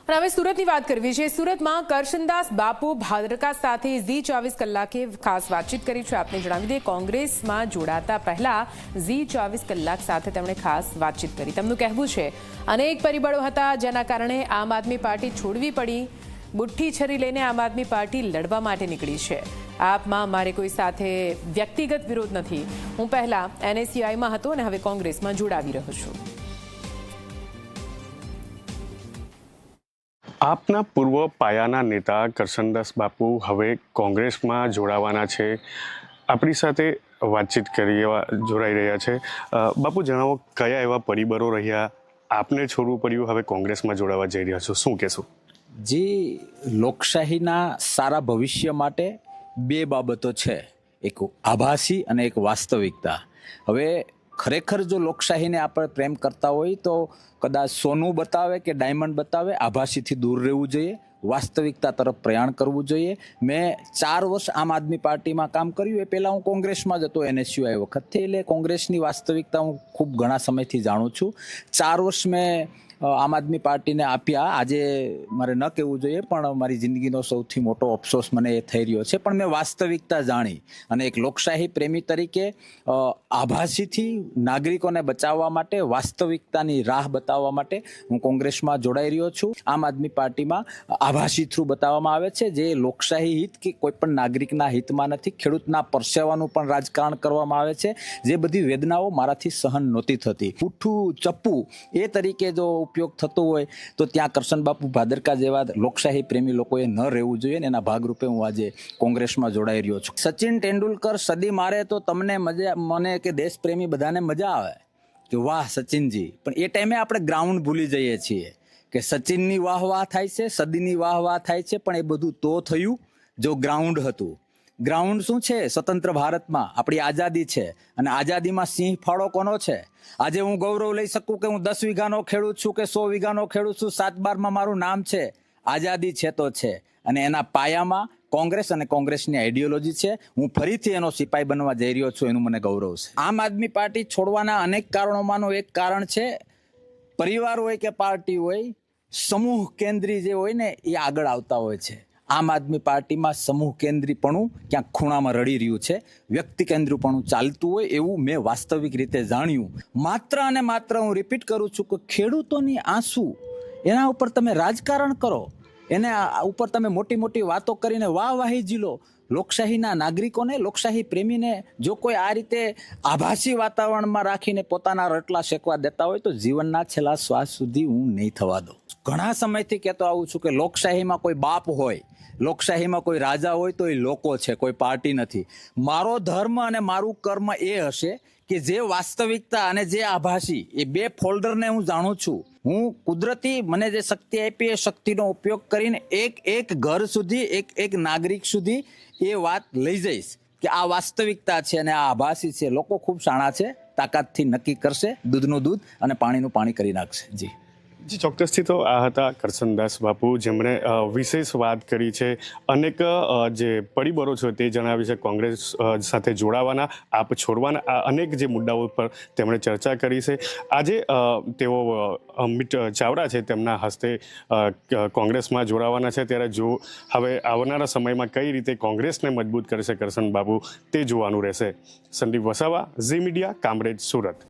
અને હવે સુરતની વાત કરવી છે। સુરતમાં કરશનદાસ બાપુ ભાદરકા સાથે ઝી 24 કલાકે ખાસ વાતચીત કરી છે। આપને જણાવી દઈએ, કોંગ્રેસમાં જોડાતા પહેલા ઝી 24 કલાક સાથે તેમણે ખાસ વાતચીત કરી। તેમનું કહેવું છે, અનેક પરિબળો હતા જેના કારણે આમ આદમી પાર્ટી છોડવી પડી। બુઠ્ઠી છરી લઈને આમ આદમી પાર્ટી લડવા માટે નીકળી છે। આપમાં મારે કોઈ સાથે વ્યક્તિગત વિરોધ નથી। હું પહેલા NSUIમાં હતો અને હવે કોંગ્રેસમાં જોડાવી રહ્યો છું। આપના પૂર્વ પાયાના નેતા કરશનદાસ બાપુ હવે કોંગ્રેસમાં જોડાવાના છે। આપણી સાથે વાતચીત જોડાઈ રહ્યા છે। બાપુ, જણાવો, કયા એવા પરિબળો રહ્યા આપને છોડવું પડ્યું, હવે કોંગ્રેસમાં જોડાવા જઈ રહ્યા છો, શું કહેશો? જે લોકશાહીના સારા ભવિષ્ય માટે બે બાબતો છે, એક આભાસી અને એક વાસ્તવિકતા। હવે ખરેખર જો લોકશાહીને આપણે પ્રેમ કરતા હોય તો કદાચ સોનું બતાવે કે ડાયમંડ બતાવે, આભાસીથી દૂર રહેવું જોઈએ, વાસ્તવિકતા તરફ પ્રયાણ કરવું જોઈએ। મેં 4 વર્ષ આમ આદમી પાર્ટીમાં કામ કર્યું, એ પહેલાં હું કોંગ્રેસમાં જ હતો NSUI વખતથી, એટલે કોંગ્રેસની વાસ્તવિકતા હું ખૂબ ઘણા સમયથી જાણું છું। 4 વર્ષ મેં આમ આદમી પાર્ટીને આપ્યા। આજે મારે ન કહેવું જોઈએ, પણ મારી જિંદગીનો સૌથી મોટો અફસોસ મને એ થઈ રહ્યો છે, પણ મેં વાસ્તવિકતા જાણી અને એક લોકશાહી પ્રેમી તરીકે આભાસીથી નાગરિકોને બચાવવા માટે, વાસ્તવિકતાની રાહ બતાવવા માટે હું કોંગ્રેસમાં જોડાઈ રહ્યો છું। આમ આદમી પાર્ટીમાં આભાસી થ્રુ બતાવવામાં આવે છે જે લોકશાહી હિત કે કોઈ પણ નાગરિકના હિતમાં નથી, ખેડૂતના પરસેવાનું પણ રાજકારણ કરવામાં આવે છે, જે બધી વેદનાઓ મારાથી સહન નહોતી થતી। પુઠ્ઠું ચપ્પુ એ તરીકે જો ઉપયોગ થતો હોય તો ત્યાં કરશન બાપુ ભાદરકા જેવા લોકશાહી પ્રેમી લોકોએ ન રહેવું જોઈએ, એના ભાગરૂપે હું આજે કોંગ્રેસમાં જોડાઈ રહ્યો છું। સચિન તેંડુલકર સદી મારે તો તમને મને કે દેશપ્રેમી બધાને મજા આવે કે વાહ સચિનજી, પણ એ ટાઈમે આપણે ગ્રાઉન્ડ ભૂલી જઈએ છીએ કે સચિનની વાહ વાહ થાય છે, સદીની વાહ વાહ થાય છે, પણ એ બધું તો થયું જો ગ્રાઉન્ડ હતું। ગ્રાઉન્ડ શું છે? સ્વતંત્ર ભારતમાં આપણી આઝાદી છે, અને આઝાદીમાં સિંહ ફાળો કોનો છે? આજે હું ગૌરવ લઈ શકું કે હું 10 વીઘાનો ખેડૂત છું કે 100 વીઘાનો ખેડૂત છું, 7/12માં મારું નામ છે। આઝાદી છે તો છે, અને એના પાયામાં કોંગ્રેસ અને કોંગ્રેસની આઈડિયોલોજી છે। હું ફરીથી એનો સિપાઈ બનવા જઈ રહ્યો છું, એનું મને ગૌરવ છે। આમ આદમી પાર્ટી છોડવાના અનેક કારણોમાંનું એક કારણ છે, પરિવાર હોય કે પાર્ટી હોય, સમૂહ કેન્દ્રી જે હોય ને એ આગળ આવતા હોય છે। આમ આદમી પાર્ટીમાં સમૂહ કેન્દ્રીપણું ક્યાંક ખૂણામાં રડી રહ્યું છે, વ્યક્તિ કેન્દ્રીપણું ચાલતું હોય એવું મેં વાસ્તવિક રીતે જાણ્યું। માત્ર અને માત્ર હું રિપીટ કરું છું કે ખેડૂતોની આંસુ, એના ઉપર તમે રાજકારણ કરો, એને ઉપર તમે મોટી મોટી વાતો કરીને વાહવાહી ઝીલો। લોકશાહીના નાગરિકોને, લોકશાહી પ્રેમીને જો કોઈ આ રીતે આભાસી વાતાવરણમાં રાખીને પોતાના રટલા શેકવા દેતા હોય તો જીવનના છેલ્લા શ્વાસ સુધી હું નહીં થવા દઉં। ઘણા સમયથી કહેતો આવું છું કે લોકશાહીમાં કોઈ બાપ હોય, લોકશાહીમાં કોઈ રાજા હોય તો એ લોકો છે, કોઈ પાર્ટી નથી। મારો ધર્મ અને મારું કર્મ એ હશે કે જે વાસ્તવિકતા અને જે આભાસી, એ બે ફોલ્ડરને હું જાણું છું। હું કુદરતી મને જે શક્તિ આપી એ શક્તિનો ઉપયોગ કરીને એક ઘર સુધી, એક નાગરિક સુધી એ વાત લઈ જઈશ કે આ વાસ્તવિકતા છે અને આ આભાસી છે। લોકો ખૂબ શાણા છે, તાકાતથી નક્કી કરશે, દૂધનું દૂધ અને પાણીનું પાણી કરી નાખશે। જી ચોક્કસથી તો આ હતા કરશનદાસ બાપુ, જેમણે વિશેષ વાત કરી છે, અનેક જે પરિબળો છે તે જણાવી છે, કોંગ્રેસ સાથે જોડાવાના, આપ છોડવાના, આ અનેક જે મુદ્દાઓ પર તેમણે ચર્ચા કરી છે। આજે તેઓ અમિત ચાવડા છે તેમના હસ્તે કોંગ્રેસમાં જોડાવાના છે, ત્યારે જો હવે આવનારા સમયમાં કઈ રીતે કોંગ્રેસને મજબૂત કરશે કરશન બાપુ તે જોવાનું રહેશે। સંદીપ વસાવા, ઝી મીડિયા, કામરેજ, સુરત।